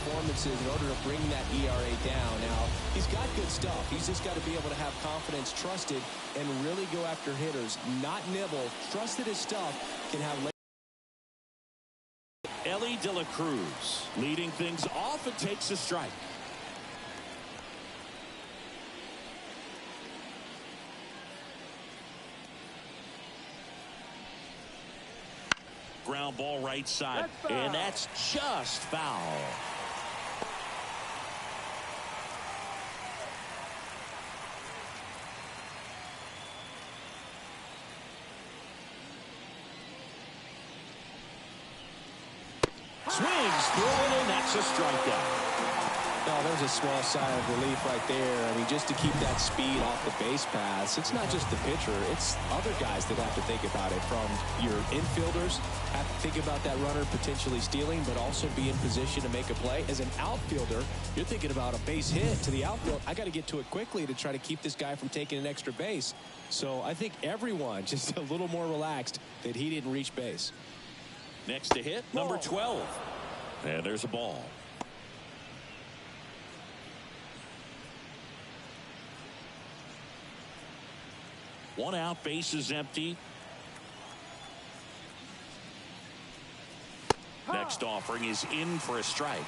performances in order to bring that ERA down. Now, he's got good stuff. He's just got to be able to have confidence, trust it, and really go after hitters, not nibble. Trust that his stuff can have... Ellie De La Cruz leading things off and takes a strike. Ground ball right side, and that's just foul. Swings through it, and that's a strikeout. Oh, there's a small sigh of relief right there. I mean, just to keep that speed off the base paths, it's not just the pitcher, it's other guys that have to think about it. From your infielders, have to think about that runner potentially stealing, but also be in position to make a play. As an outfielder, you're thinking about a base hit to the outfield. I got to get to it quickly to try to keep this guy from taking an extra base. So I think everyone just a little more relaxed that he didn't reach base. Next to hit, number 12. And there's a ball. One out, base is empty. Next offering is in for a strike.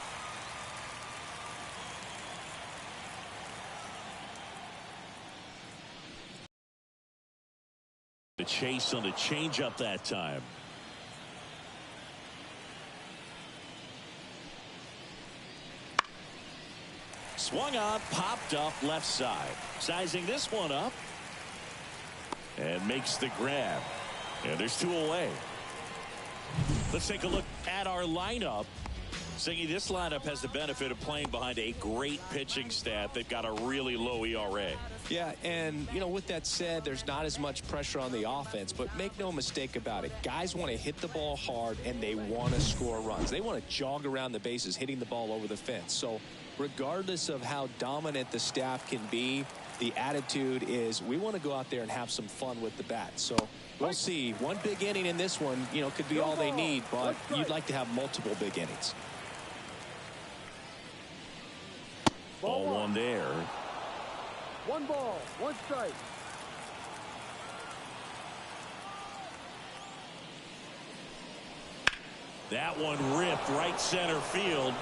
The chase on the changeup that time. Swung on, popped up left side. Sizing this one up. And makes the grab. And there's two away. Let's take a look at our lineup. Siggy, this lineup has the benefit of playing behind a great pitching staff. They've got a really low ERA. Yeah, and, you know, with that said, there's not as much pressure on the offense, but make no mistake about it. Guys want to hit the ball hard, and they want to score runs. They want to jog around the bases, hitting the ball over the fence. So regardless of how dominant the staff can be, the attitude is we want to go out there and have some fun with the bat. So we'll see. One big inning in this one, you know, could be all they need, but you'd like to have multiple big innings. Ball one there. One ball, one strike. That one ripped right center field.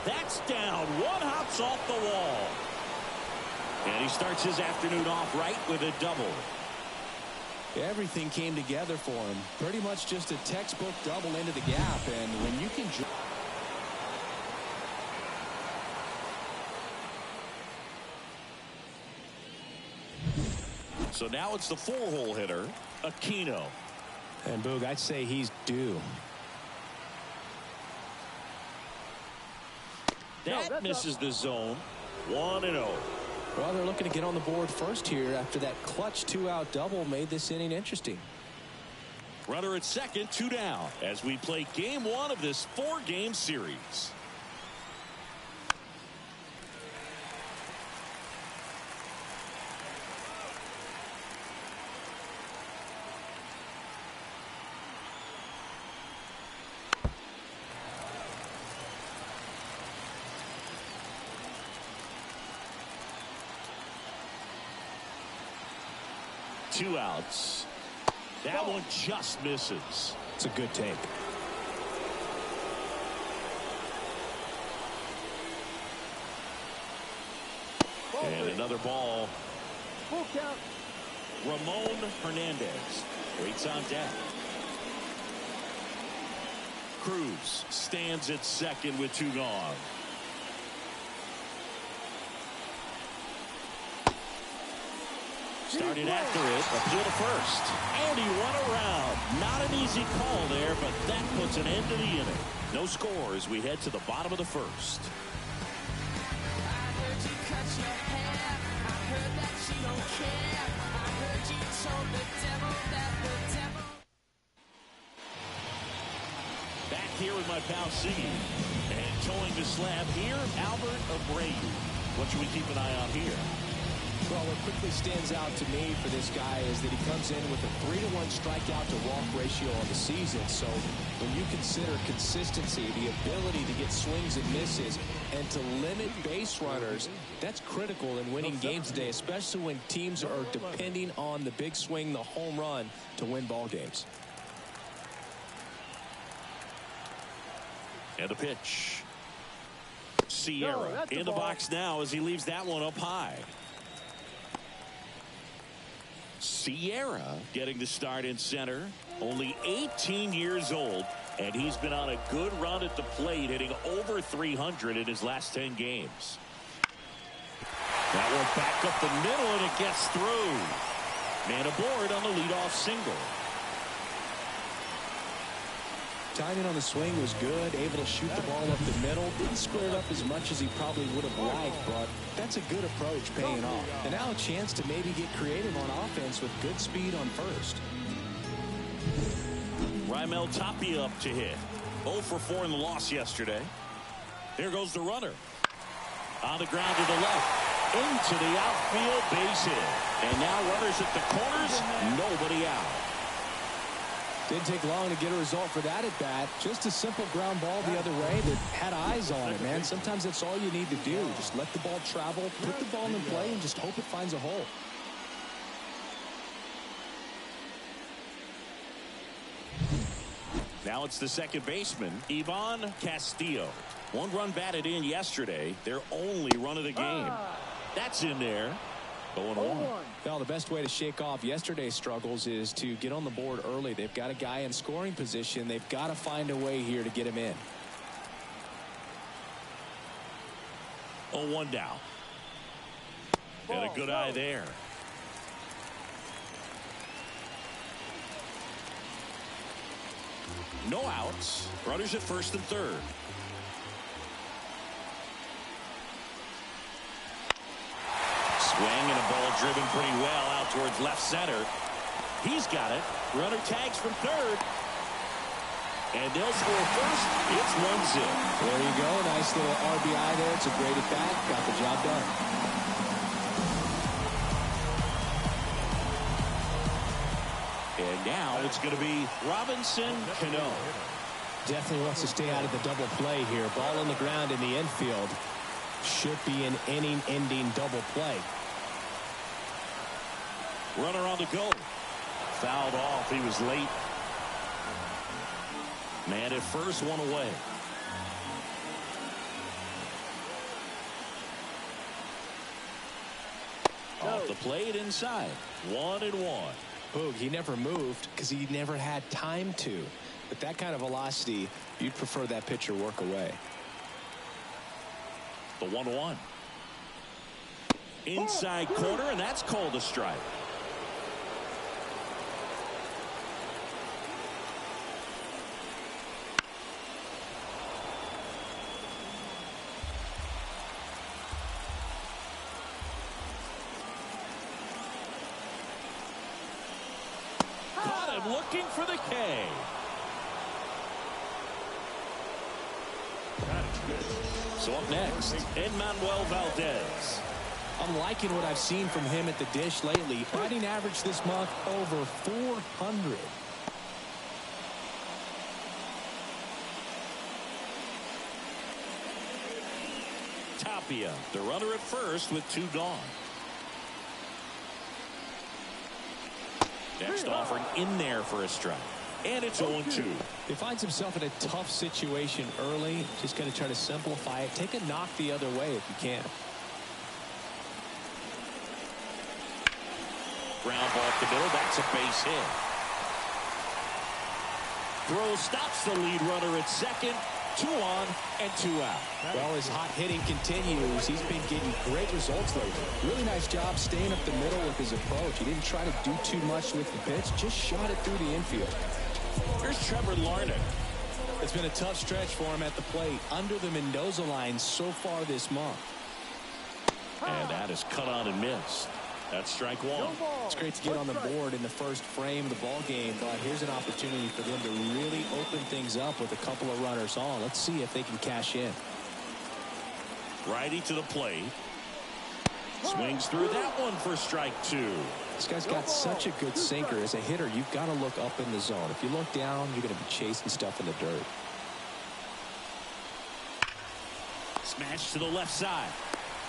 That's down. One hops off the wall. And he starts his afternoon off right with a double. Everything came together for him. Pretty much just a textbook double into the gap. And when you can... So now it's the four-hole hitter, Aquino. And Boog, I'd say he's due. That misses the zone. 1-0. Well, they're looking to get on the board first here after that clutch two-out double made this inning interesting. Runner at second, 2 down as we play game 1 of this 4-game series. Two outs. That one just misses. It's a good take. And another ball. Full count. Ramon Hernandez waits on deck. Cruz stands at second with 2 gone. Started after it, appeal to first. And he won around. Not an easy call there, but that puts an end to the inning. No score as we head to the bottom of the first. Back here with my pal Siggy. And towing the slab here, Albert Abreu. What should we keep an eye on here? Well, what quickly stands out to me for this guy is that he comes in with a 3-to-1 strikeout to walk ratio on the season. So when you consider consistency, the ability to get swings and misses, and to limit base runners, that's critical in winning games today, especially when teams are depending on the big swing, the home run, to win ball games. And the pitch. Sierra in the box now as he leaves that one up high. Sierra getting the start in center. Only 18 years old, and he's been on a good run at the plate, hitting over 300 in his last 10 games. That one back up the middle, and it gets through. Man aboard on the leadoff single. Timing on the swing was good, able to shoot the ball up the middle. Didn't square it up as much as he probably would have liked, but that's a good approach paying off. And now a chance to maybe get creative on offense with good speed on first. Raimel Tapia up to hit. 0 for 4 in the loss yesterday. Here goes the runner. On the ground to the left. Into the outfield, base hit. And now runners at the corners, nobody out. Didn't take long to get a result for that at bat. Just a simple ground ball the other way that had eyes on it, man. Sometimes that's all you need to do. Just let the ball travel, put the ball in play, and just hope it finds a hole. Now it's the second baseman, Ivan Castillo. 1 run batted in yesterday. Their only run of the game. That's in there. 0-1. Well, the best way to shake off yesterday's struggles is to get on the board early. They've got a guy in scoring position. They've got to find a way here to get him in. 0-1 down. And a good eye there. No outs. Runners at first and third. Swing and a ball driven pretty well out towards left center. He's got it. Runner tags from third. And they'll score first. It's 1-0. There you go. Nice little RBI there. It's a great at bat. Got the job done. And now it's going to be Robinson Cano. Definitely wants to stay out of the double play here. Ball on the ground in the infield. Should be an inning-ending double play. Runner on the go. Fouled off. He was late. Man at first, one away. Off the plate inside. 1-1. Boog, he never moved because he never had time to. With that kind of velocity, you'd prefer that pitcher work away. The 1-1. Inside corner, and that's called a strike. Caught him looking for the K. So up next, Emmanuel Valdez. I'm liking what I've seen from him at the dish lately. Batting average this month over 400. Tapia, the runner at first with 2 gone. Next offering in there for a strike. And it's 0-2. He finds himself in a tough situation early. Just going to try to simplify it. Take a knock the other way if you can. Ground ball up the middle. That's a base hit. Throw stops the lead runner at second. 2 on and 2 out. Well, his hot hitting continues. He's been getting great results lately. Really nice job staying up the middle with his approach. He didn't try to do too much with the pitch. Just shot it through the infield. Here's Trevor Larnach. It's been a tough stretch for him at the plate. Under the Mendoza line so far this month. And that is cut on and missed. That's strike 1. It's great to get on the board in the first frame of the ball game, but here's an opportunity for them to really open things up with a couple of runners on. Let's see if they can cash in. Righty to the plate. Swings through that one for strike 2. This guy's got such a good sinker. As a hitter, you've got to look up in the zone. If you look down, you're going to be chasing stuff in the dirt. Smash to the left side.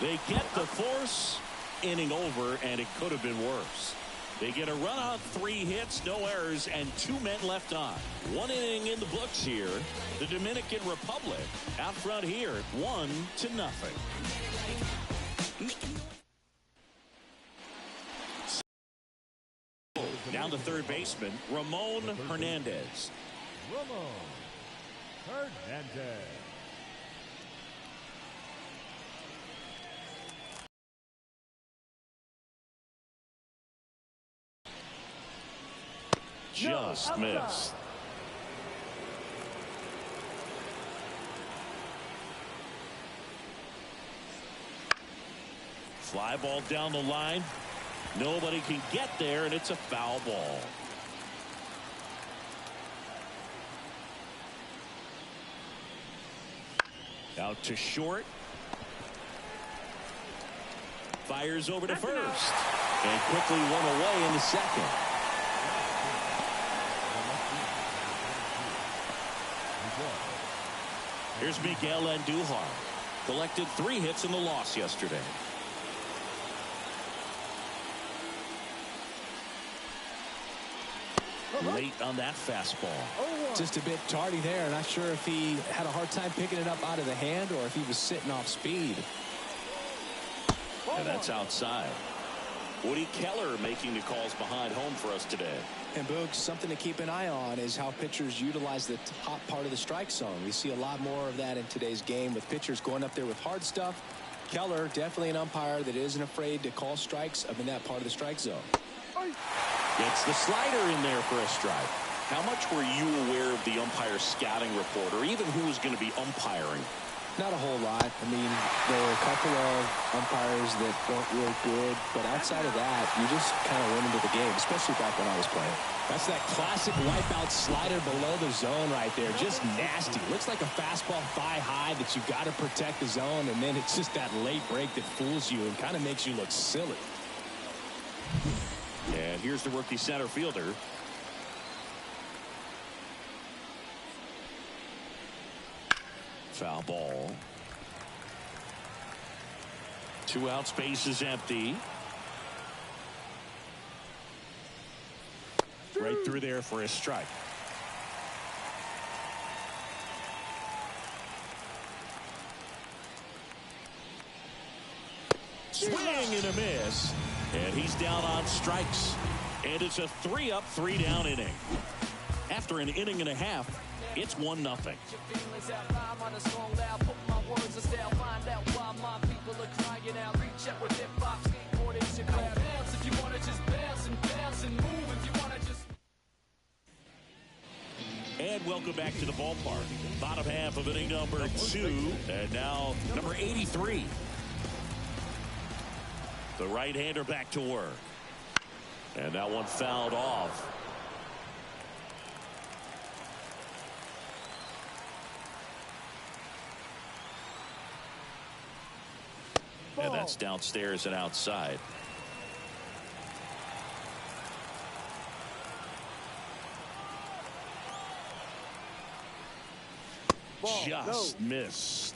They get the force. Inning over, and it could have been worse. They get a run on 3 hits, no errors, and 2 men left on. 1 inning in the books here. The Dominican Republic out front here, 1-0. Down to third baseman, Ramon Hernandez. Ramon Hernandez. Just missed. Fly ball down the line. Nobody can get there, and it's a foul ball. Out to short. Fires over to first. And quickly one away in the second. Here's Miguel Andujar. Collected 3 hits in the loss yesterday. Late on that fastball. Just a bit tardy there. Not sure if he had a hard time picking it up out of the hand or if he was sitting off speed. And that's outside. Woody Keller making the calls behind home for us today. And Boog, something to keep an eye on is how pitchers utilize the top part of the strike zone. We see a lot more of that in today's game with pitchers going up there with hard stuff. Keller, definitely an umpire that isn't afraid to call strikes up in that part of the strike zone. Gets the slider in there for a strike. How much were you aware of the umpire scouting report, or even who was going to be umpiring? Not a whole lot. I mean, there were a couple of umpires that weren't real good, but outside of that, you just kind of went into the game, especially back when I was playing. That's that classic wipeout slider below the zone right there. Just nasty. Looks like a fastball thigh high that you got to protect the zone, and then it's just that late break that fools you and kind of makes you look silly. And here's the rookie center fielder. Foul ball. 2 out, space is empty. Right through there for a strike. Swing and a miss. And he's down on strikes. And it's a 3-up, 3-down inning. After an inning and a half, it's 1-0. And welcome back to the ballpark. Bottom half of inning number 2. And now number 83. The right-hander back to work. And that one fouled off. And that's downstairs and outside. Just missed.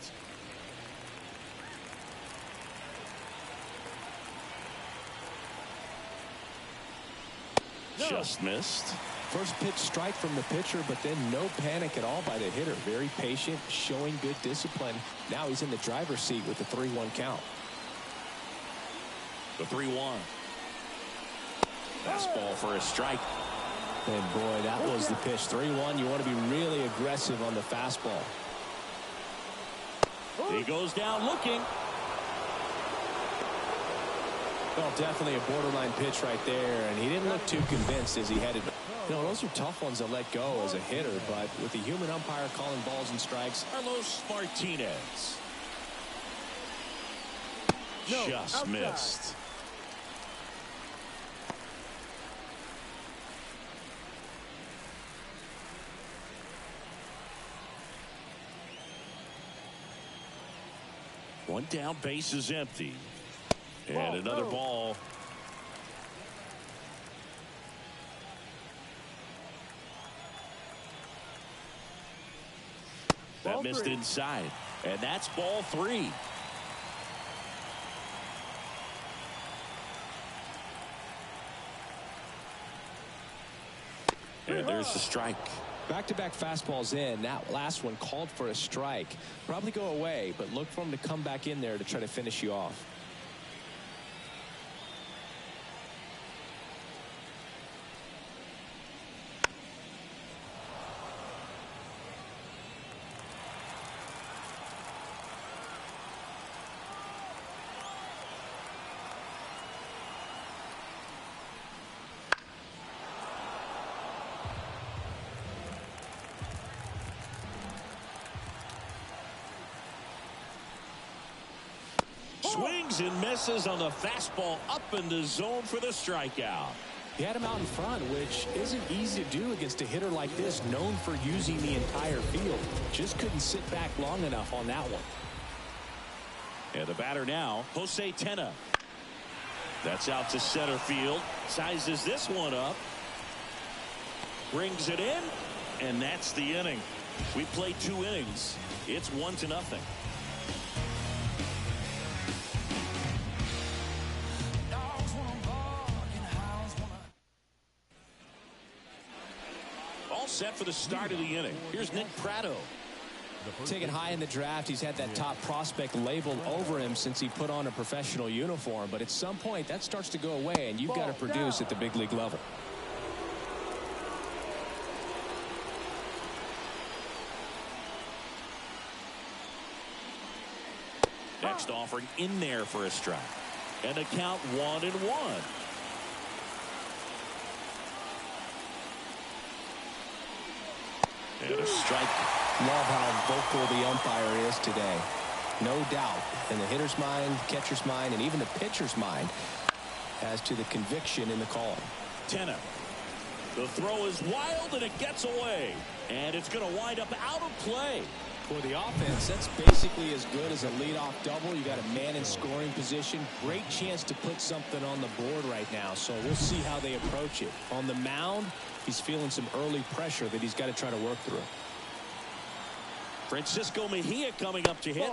Just missed. First pitch strike from the pitcher, but then no panic at all by the hitter. Very patient, showing good discipline. Now he's in the driver's seat with the 3-1 count. The 3-1. Fastball for a strike. And boy, that was the pitch. 3-1. You want to be really aggressive on the fastball. He goes down looking. Well, definitely a borderline pitch right there, and he didn't look too convinced as he headed. You know, those are tough ones to let go as a hitter, but with the human umpire calling balls and strikes. Carlos Martinez. Just missed. One down, base is empty. And another ball. That missed inside. And that's ball 3. And there's the strike. Back-to-back fastballs in. That last one called for a strike. Probably go away, but look for him to come back in there to try to finish you off. Swings and misses on the fastball up in the zone for the strikeout. He had him out in front, which isn't easy to do against a hitter like this, known for using the entire field. Just couldn't sit back long enough on that one. And the batter now, Jose Tena. That's out to center field. Sizes this one up. Brings it in. And that's the inning. We played 2 innings. It's 1-0. All set for the start of the inning. Here's Nick Pratto. Taken high in the draft, he's had that top prospect labeled over him since he put on a professional uniform. But at some point, that starts to go away, and you've got to produce at the big league level. Next offering in there for a strike. And a count 1-1. And a strike. Love how vocal the umpire is today. No doubt in the hitter's mind, catcher's mind, and even the pitcher's mind as to the conviction in the call. Tena. The throw is wild and it gets away. And it's going to wind up out of play. For the offense, that's basically as good as a leadoff double. You got a man in scoring position. Great chance to put something on the board right now. So we'll see how they approach it. On the mound, he's feeling some early pressure that he's got to try to work through. Francisco Mejia coming up to hit.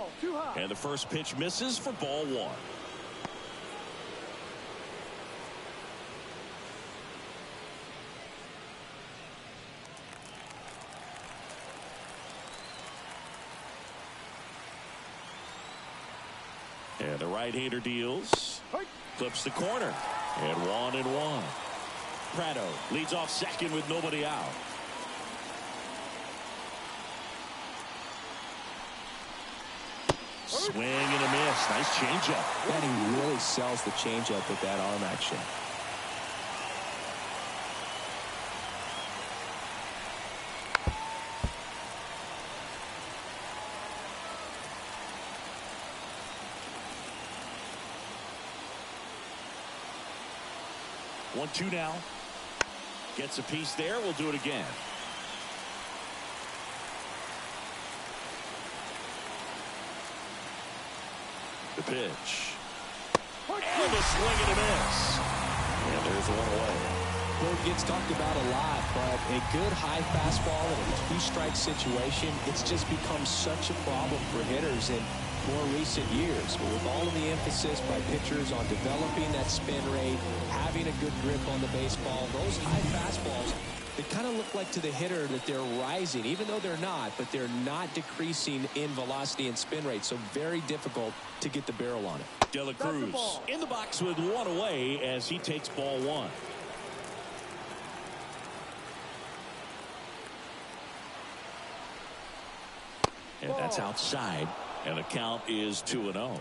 And the first pitch misses for ball 1. And the right-hander deals. Clips the corner. And 1-1. Pratto leads off second with nobody out. Swing and a miss. Nice changeup. And he really sells the changeup with that arm action. One, two now. Gets a piece there. We'll do it again. The pitch. And a swing and a miss. And there's one away. Well, it gets talked about a lot, but a good high fastball in a 2-strike situation, it's just become such a problem for hitters in more recent years. But with all of the emphasis by pitchers on developing that spin rate, having a good grip on the baseball, those high fastballs, they kind of look like to the hitter that they're rising, even though they're not, but they're not decreasing in velocity and spin rate. So very difficult to get the barrel on it. De La Cruz in the box with one away as he takes ball 1. And that's outside. And the count is 2-0.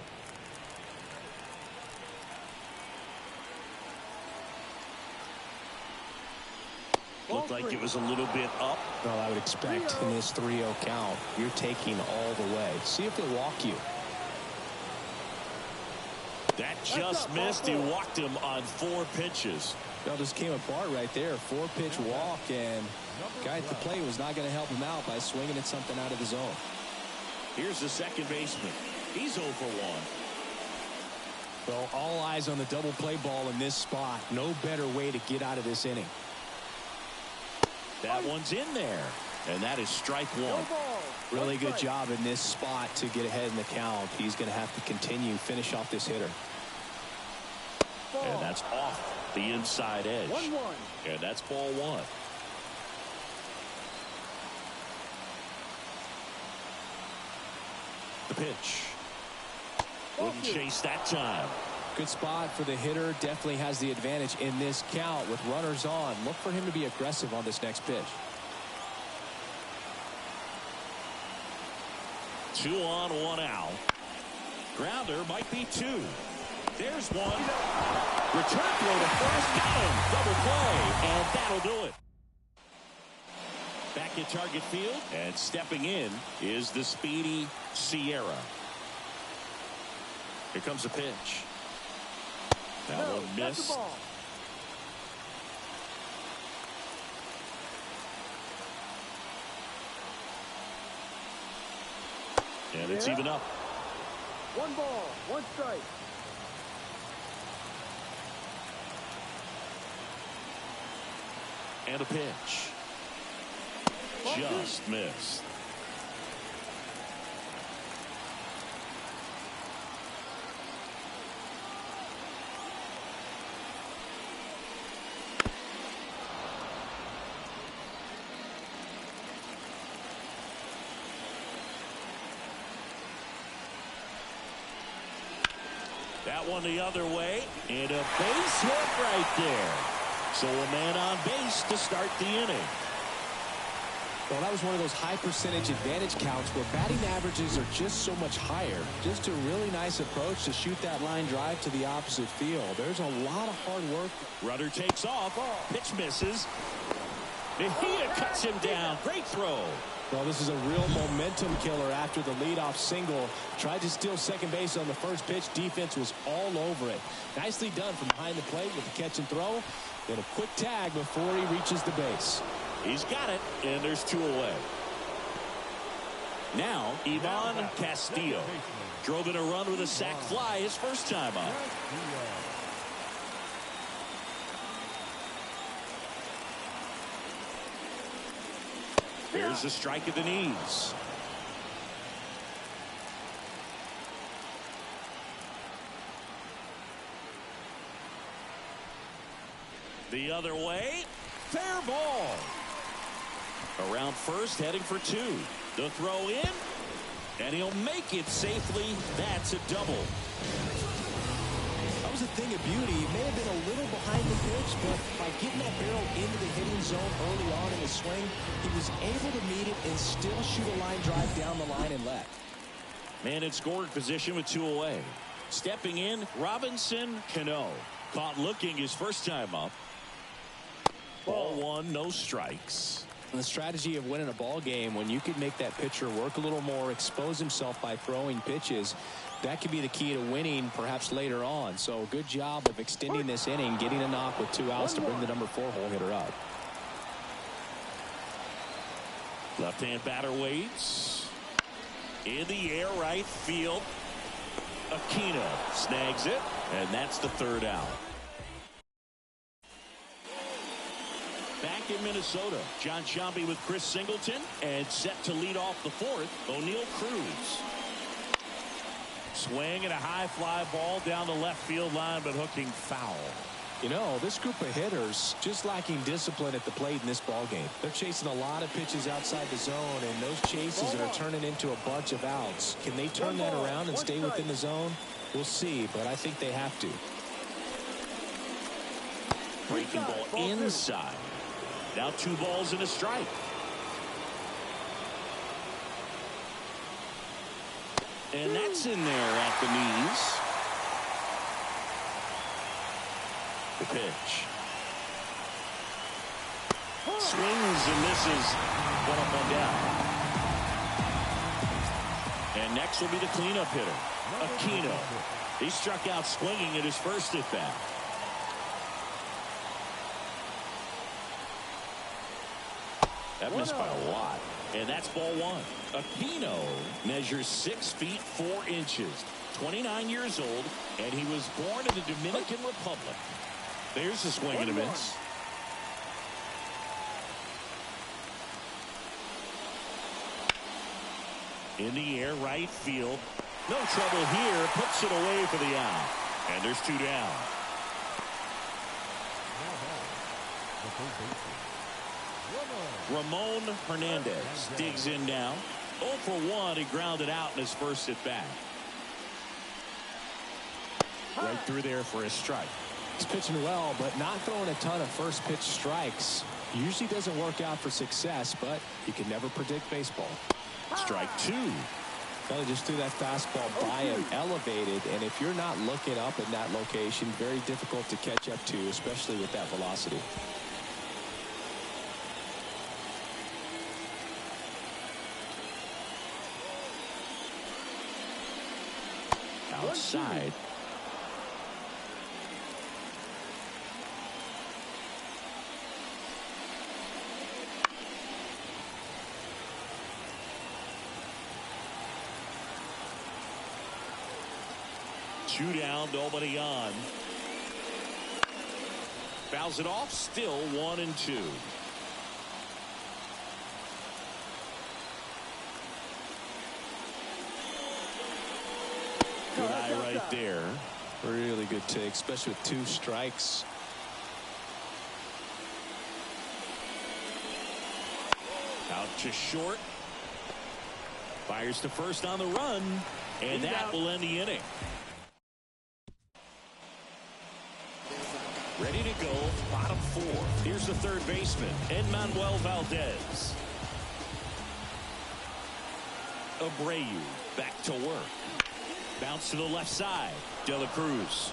Looked like it was a little bit up. Well, I would expect in this 3-0 count, you're taking all the way. See if they walk you. That just missed. He walked him on 4 pitches. Well, just came apart right there. 4-pitch walk, and guy at the plate was not going to help him out by swinging at something out of the zone. Here's the second baseman. He's 0 for 1. Well, all eyes on the double play ball in this spot. No better way to get out of this inning. That one's in there. And that is strike one. Really good job in this spot to get ahead in the count. He's going to have to continue, finish off this hitter. And that's off the inside edge. 1-1. And that's ball one. The pitch. Wouldn't chase that time. Good spot for the hitter. Definitely has the advantage in this count with runners on. Look for him to be aggressive on this next pitch. 2 on, 1 out. Grounder might be 2. There's one. Return throw to first. Got him. Double play. And that'll do it. Back at target field. And stepping in is the speedy Sierra. Here comes the pitch. That one missed. And it's even up. 1 ball, 1 strike. And a pitch. Just missed. That one the other way, and a base hit right there. So a man on base to start the inning. Well, that was one of those high percentage advantage counts where batting averages are just so much higher. Just a really nice approach to shoot that line drive to the opposite field. There's a lot of hard work. Runner takes off. Pitch misses. Mejia cuts him down. Great throw. Well, this is a real momentum killer after the leadoff single. Tried to steal second base on the first pitch. Defense was all over it. Nicely done from behind the plate with the catch and throw. Then a quick tag before he reaches the base. He's got it, and there's 2 away. Now, Ivan Castillo drove in a run with a sac fly his first time up. There's a strike at the knees. The other way. Fair ball. Around first, heading for 2. The throw in, and he'll make it safely. That's a double. That was a thing of beauty. He may have been a little behind the pitch, but by getting that barrel into the hitting zone early on in his swing, he was able to meet it and still shoot a line drive down the line and left. Man in scoring position with 2 away. Stepping in, Robinson Cano. Caught looking his first time up. Ball 1, no strikes. The strategy of winning a ball game, when you can make that pitcher work a little more, expose himself by throwing pitches, that could be the key to winning perhaps later on. So good job of extending this inning, getting a knock with 2 outs to bring the number 4 hole hitter up. Left-hand batter waits. In the air, right field. Aquino snags it, and that's the 3rd out. Back in Minnesota, John Sciambi with Chris Singleton, and set to lead off the 4th, O'Neal Cruz. Swing and a high fly ball down the left field line, but hooking foul. You know, this group of hitters just lacking discipline at the plate in this ball game. They're chasing a lot of pitches outside the zone, and those chases are turning into a bunch of outs. Can they turn that around and stay within the zone? We'll see, but I think they have to. Breaking ball inside. Now 2 balls and a strike. And that's in there at the knees. The pitch. Swings and misses. 1 up, 1 down. And next will be the cleanup hitter, Aquino. He struck out swinging at his first at bat. That missed by a lot. And that's ball 1. Aquino measures 6 feet 4 inches. 29 years old, and he was born in the Dominican Republic. There's a swing and a miss. In the air, right field. No trouble here. Puts it away for the out. And there's 2 down. Ramon Hernandez digs in now. 0 for 1. He grounded out in his first at bat. Right through there for a strike. He's pitching well, but not throwing a ton of first pitch strikes. Usually doesn't work out for success, but you can never predict baseball. Strike 2. Well, he just threw that fastball by him, elevated, and if you're not looking up in that location, very difficult to catch up to, especially with that velocity. Outside. Two down, nobody on. Fouls it off, still 1-2. Good eye right there. Really good take, especially with 2 strikes. Out to short. Fires to first on the run, and that will end the inning. Ready to go, bottom 4. Here's the third baseman, Manuel Valdez. Abreu back to work. Bounce to the left side. De La Cruz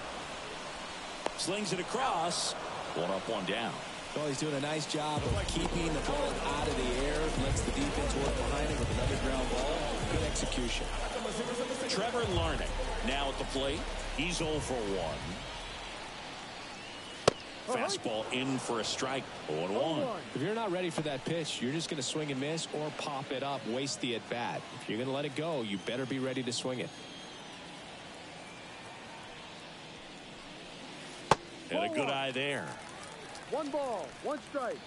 slings it across. 1 up, 1 down. Well, he's doing a nice job of keeping the ball out of the air. Lets the defense work behind him with another ground ball. Good execution. Trevor Larnach now at the plate. He's 0 for 1. Fastball in for a strike. 0-1. If you're not ready for that pitch, you're just going to swing and miss or pop it up, waste the at bat. If you're going to let it go, you better be ready to swing it. And a good eye there. 1 ball, 1 strike.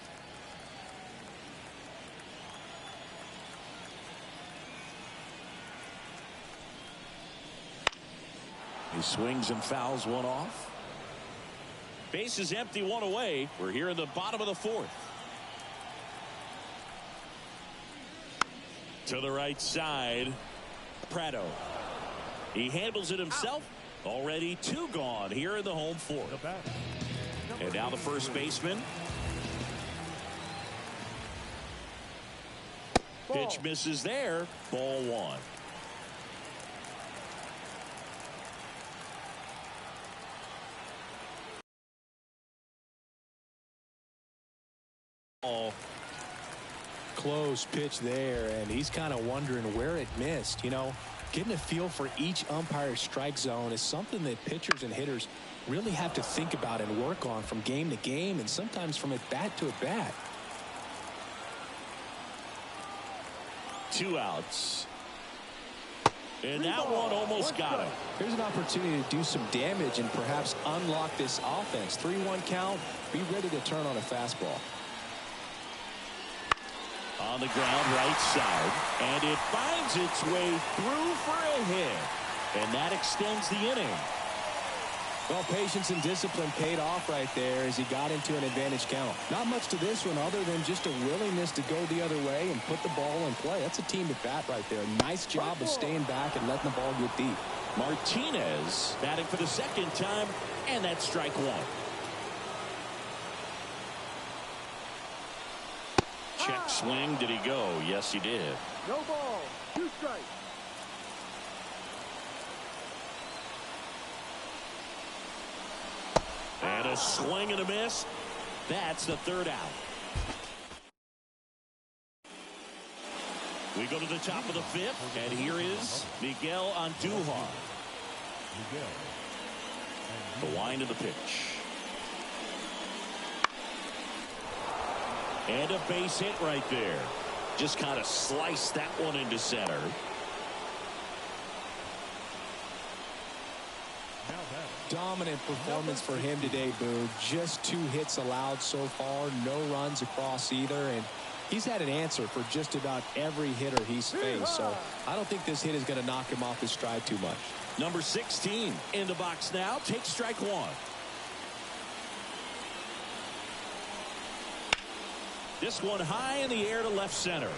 He swings and fouls 1 off. Base is empty, 1 away. We're here in the bottom of the 4th. To the right side, Prado. He handles it himself. Already 2 gone here in the home 4th. And now the first baseman. Pitch misses there. Ball 1. Close pitch there, and he's kind of wondering where it missed. You know, getting a feel for each umpire's strike zone is something that pitchers and hitters really have to think about and work on from game to game, and sometimes from at bat to at bat. 2 outs. And that one almost got him. Here's an opportunity to do some damage and perhaps unlock this offense. 3-1 count. Be ready to turn on a fastball. On the ground, right side. And it finds its way through for a hit. And that extends the inning. Well, patience and discipline paid off right there as he got into an advantage count. Not much to this one other than just a willingness to go the other way and put the ball in play. That's a team at bat right there. Nice job of staying back and letting the ball get deep. Martinez batting for the 2nd time, and that's strike 1. Check swing. Did he go? Yes, he did. No ball. 2 strikes. And a swing and a miss. That's the 3rd out. We go to the top of the 5th, and here is Miguel Andujar. The wind of the pitch. And a base hit right there. Just kind of sliced that one into center. dominant performance for him today, Boo. Just 2 hits allowed so far, no runs across either, and he's had an answer for just about every hitter he's faced, so I don't think this hit is going to knock him off his stride too much. Number 16 in the box now. Takes strike 1. This one high in the air to left center.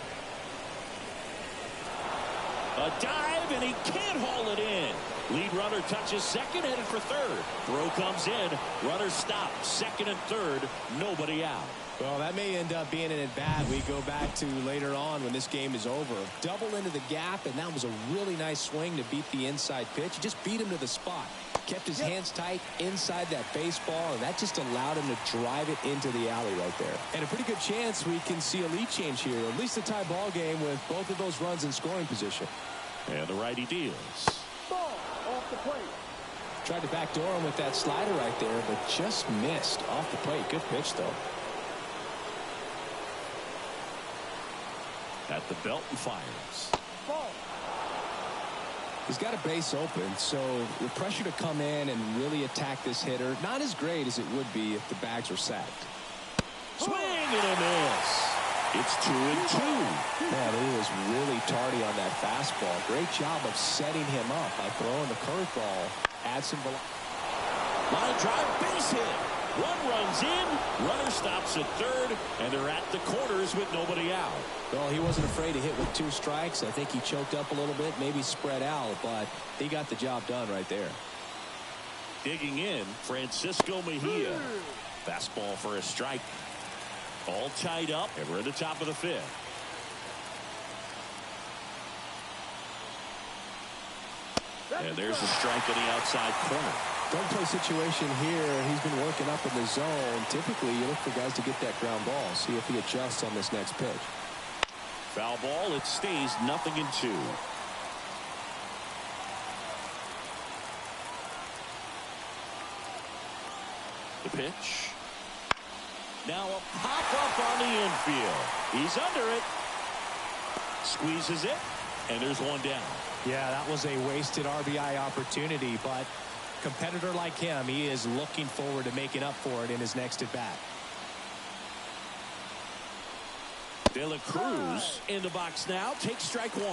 A dive, and he can't haul it in. Lead runner touches second, headed for third. Throw comes in. Runner stopped. Second and third. Nobody out. Well, that may end up being an at-bat we go back to later on when this game is over. Double into the gap, and that was a really nice swing to beat the inside pitch. He just beat him to the spot. Kept his hands tight inside that baseball, and that just allowed him to drive it into the alley right there. And a pretty good chance we can see a lead change here, at least a tie ball game with both of those runs in scoring position. And the righty deals. Ball off the plate. Tried to backdoor him with that slider right there, but just missed off the plate. Good pitch, though. At the belt and fires. Ball. He's got a base open, so the pressure to come in and really attack this hitter, not as great as it would be if the bags were sacked. Swing and a miss. It's 2-2. Man, he was really tardy on that fastball. Great job of setting him up by throwing the curveball. Add some velocity. Line drive, base hit. One runs in, runner stops at third, and they're at the corners with nobody out. Well, he wasn't afraid to hit with 2 strikes. I think he choked up a little bit, maybe spread out, but he got the job done right there. Digging in, Francisco Mejia. Fastball for a strike. All tied up, and we're at the top of the 5th. And there's a strike on the outside corner. Don't play situation here. He's been working up in the zone. Typically, you look for guys to get that ground ball. See if he adjusts on this next pitch. Foul ball. It stays 0-2. The pitch. Now a pop-up on the infield. He's under it. Squeezes it. And there's one down. Yeah, that was a wasted RBI opportunity, but competitor like him, he is looking forward to making up for it in his next at-bat. De La Cruz in the box now. Takes strike 1.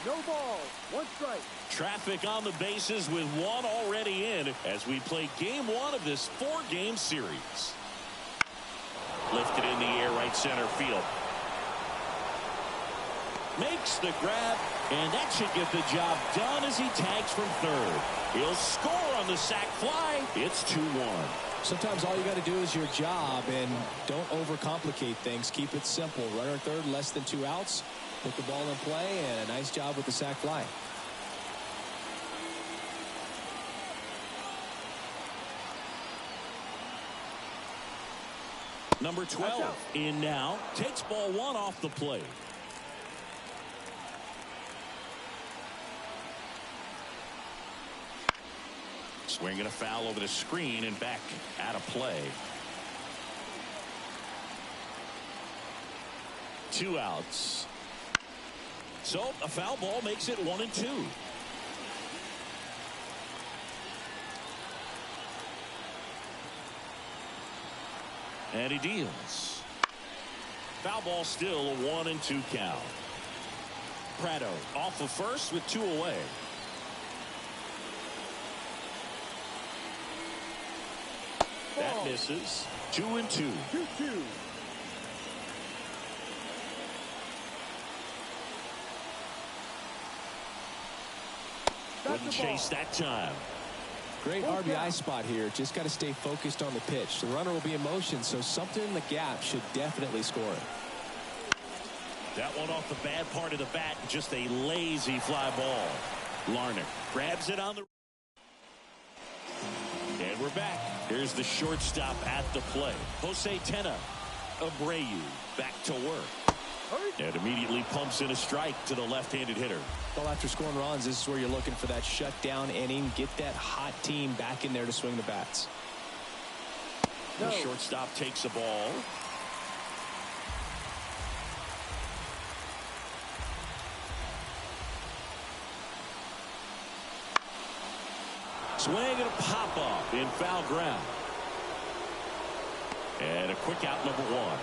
No ball. 1 strike. Traffic on the bases with 1 already in as we play game 1 of this 4-game series. Lifted in the air, right center field. Makes the grab, and that should get the job done as he tags from third. He'll score on the sac fly. It's 2-1. Sometimes all you got to do is your job, and don't overcomplicate things. Keep it simple. Runner third, less than 2 outs. Put the ball in play, and a nice job with the sac fly. Number 12 in now. Takes ball 1 off the plate. Swinging a foul over the screen and back out of play. 2 outs. So a foul ball makes it 1-2. And he deals. Foul ball, still a 1-2 count. Prado off of first with 2 away. That misses. 2-2. 2-2. Wouldn't chase that time. Great RBI spot here. Just got to stay focused on the pitch. The runner will be in motion, so something in the gap should definitely score it. That one off the bad part of the bat. Just a lazy fly ball. Larnach grabs it on the. And we're back. Here's the shortstop at the plate. Jose Tena. Abreu back to work. And immediately pumps in a strike to the left-handed hitter. Well, after scoring runs, this is where you're looking for that shutdown inning. Get that hot team back in there to swing the bats. The shortstop takes a ball. Swing and a pop-up in foul ground. And a quick out, number one.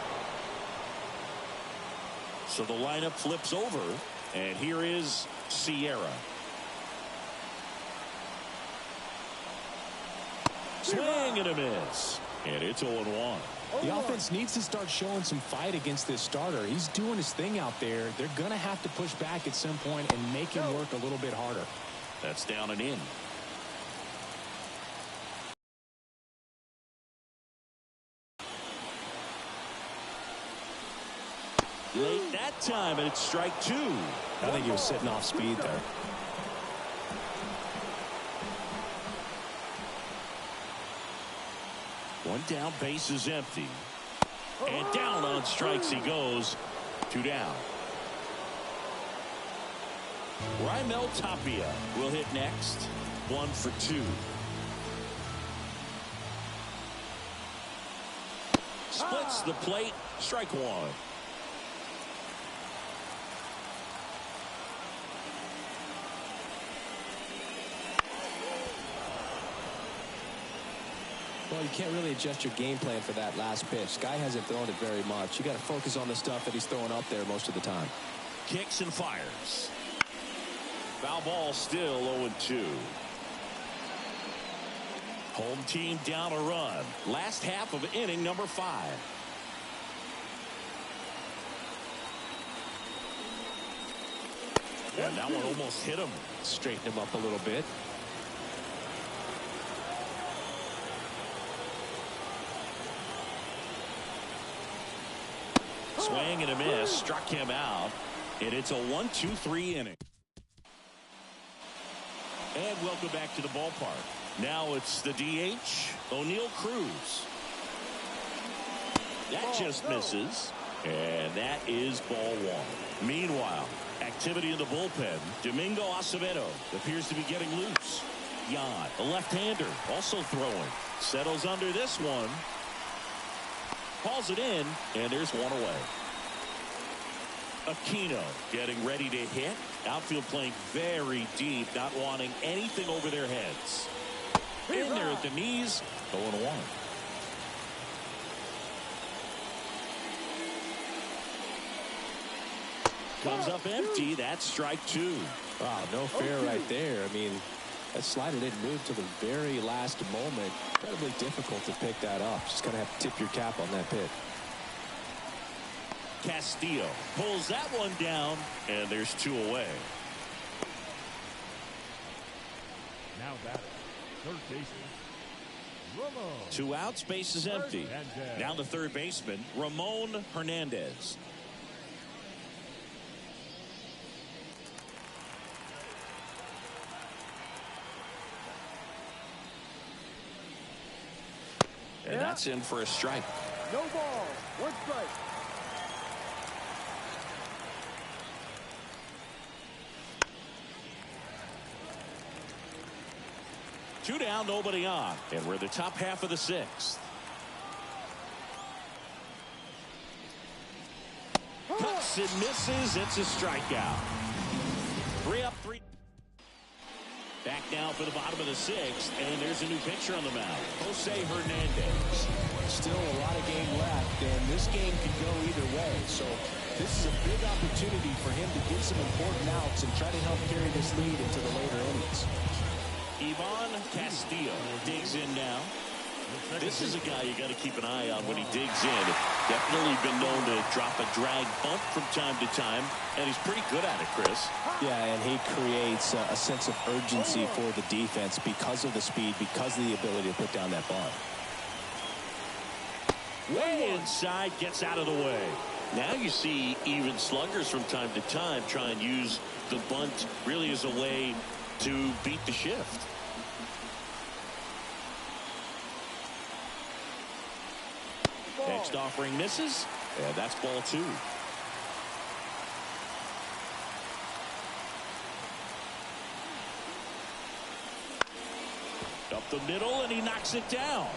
So the lineup flips over, and here is Sierra. Swing and a miss. And it's 0-1. The offense needs to start showing some fight against this starter. He's doing his thing out there. They're going to have to push back at some point and make him work a little bit harder. That's down and in. Late that time, and it's strike two. I think he was sitting off speed there. One down, base is empty. And down on strikes he goes. 2 down. Raimel Tapia will hit next. 1 for 2. Splits the plate. Strike one. Well, you can't really adjust your game plan for that last pitch. Guy hasn't thrown it very much. You got to focus on the stuff that he's throwing up there most of the time. Kicks and fires. Foul ball, still 0-2. Home team down a run. Last half of inning number 5. And that one almost hit him. Straighten him up a little bit. Swing and a miss. Struck him out. And it's a 1-2-3 inning. And welcome back to the ballpark. Now it's the DH, O'Neal Cruz. That just misses. And that is ball one. Meanwhile, activity in the bullpen. Domingo Acevedo appears to be getting loose. Yan, a left-hander, also throwing. Settles under this one. Hauls it in, and there's one away. Aquino getting ready to hit. Outfield playing very deep, not wanting anything over their heads. In there at the knees, 0-1. Comes up empty. That's strike two. Wow, no fair right there. I mean, that slider didn't move to the very last moment. Incredibly difficult to pick that up. Just going to have to tip your cap on that pitch. Castillo pulls that one down, and there's 2 away. Now batting, third baseman, Ramon. 2 outs, base is empty. Now the third baseman, Ramon Hernandez. And that's in for a strike. No ball. 1 strike. Two down, nobody on. And we're the top half of the 6th. Cuts and misses. It's a strikeout. 3 up, 3. Back now for the bottom of the 6th, and there's a new pitcher on the mound, Jose Hernandez. Still a lot of game left, and this game could go either way. So this is a big opportunity for him to get some important outs and try to help carry this lead into the later innings. Ivan Castillo digs in now. This is a guy you got to keep an eye on when he digs in. Definitely been known to drop a drag bump from time to time, and he's pretty good at it, Chris. Yeah, and he creates a sense of urgency for the defense because of the speed, because of the ability to put down that bunt. Way inside, gets out of the way. Now you see even sluggers from time to time try and use the bunt really as a way to beat the shift. Next offering misses, and that's ball 2. Up the middle, and he knocks it down.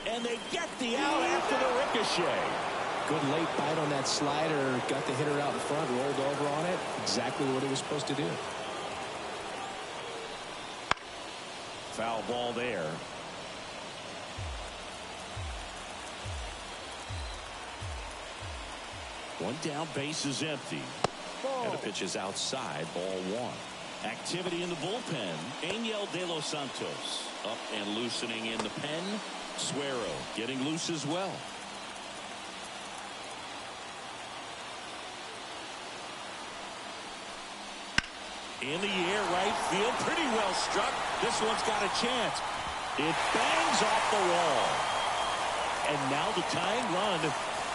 And they get the out after the ricochet. Good late bite on that slider. Got the hitter out in front, rolled over on it. Exactly what he was supposed to do. Foul ball there. One down, base is empty. Ball. And the pitch is outside, ball one. Activity in the bullpen. Angel De Los Santos up and loosening in the pen. Suero getting loose as well. In the air, right field, pretty well struck. This one's got a chance. It bangs off the wall. And now the tying run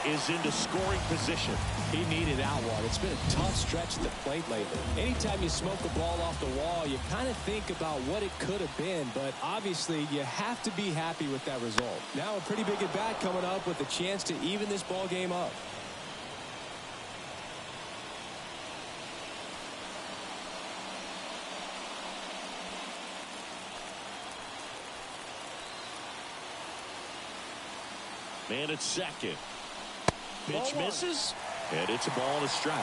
is into scoring position. He needed out one. It's been a tough stretch at the plate lately. Anytime you smoke a ball off the wall, you kind of think about what it could have been, but obviously you have to be happy with that result. Now a pretty big at bat coming up with a chance to even this ball game up. Man at second. Pitch misses, and it's a ball and a strike.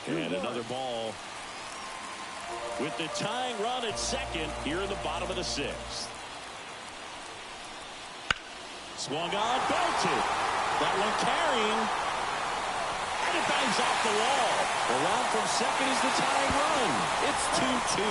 And another ball. With the tying run at second here in the bottom of the sixth. Swung on, belted. That one carrying. And it bangs off the wall. Around from second is the tying run. It's 2-2.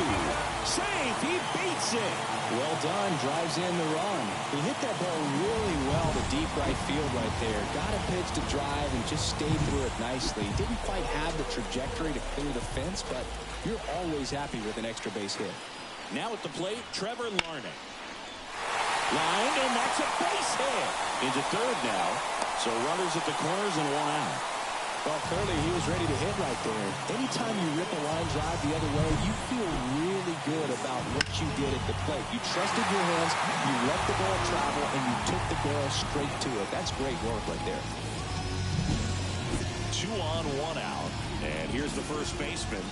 Save. He beats it. Well done. Drives in the run. He hit that ball really well to deep right field right there. Got a pitch to drive and just stayed through it nicely. Didn't quite have the trajectory to clear the fence, but you're always happy with an extra base hit. Now at the plate, Trevor Larnach. Lined, and that's a base hit. Into third now. So runners at the corners and one out. Well, clearly he was ready to hit right there. Anytime you rip a line drive the other way, you feel really good about what you did at the plate. You trusted your hands, you let the ball travel, and you took the barrel straight to it. That's great work right there. 2 on, 1 out. And here's the first baseman.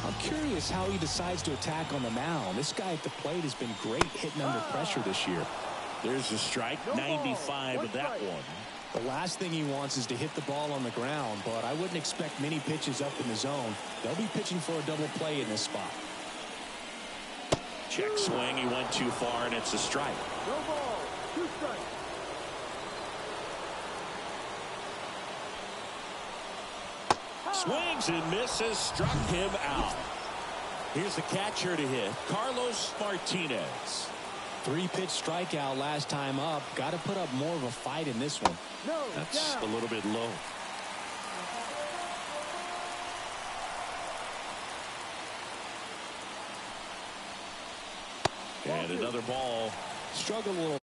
I'm curious how he decides to attack on the mound. This guy at the plate has been great hitting under pressure this year. There's a strike, 95 of that one. The last thing he wants is to hit the ball on the ground, but I wouldn't expect many pitches up in the zone. They'll be pitching for a double play in this spot. Check swing. He went too far, and it's a strike. No ball. 2 strikes. Swings and misses. Struck him out. Here's the catcher to hit, Carlos Martinez. 3-pitch strikeout last time up. Got to put up more of a fight in this one. No, That's down. a little bit low. And another ball. Struggled a little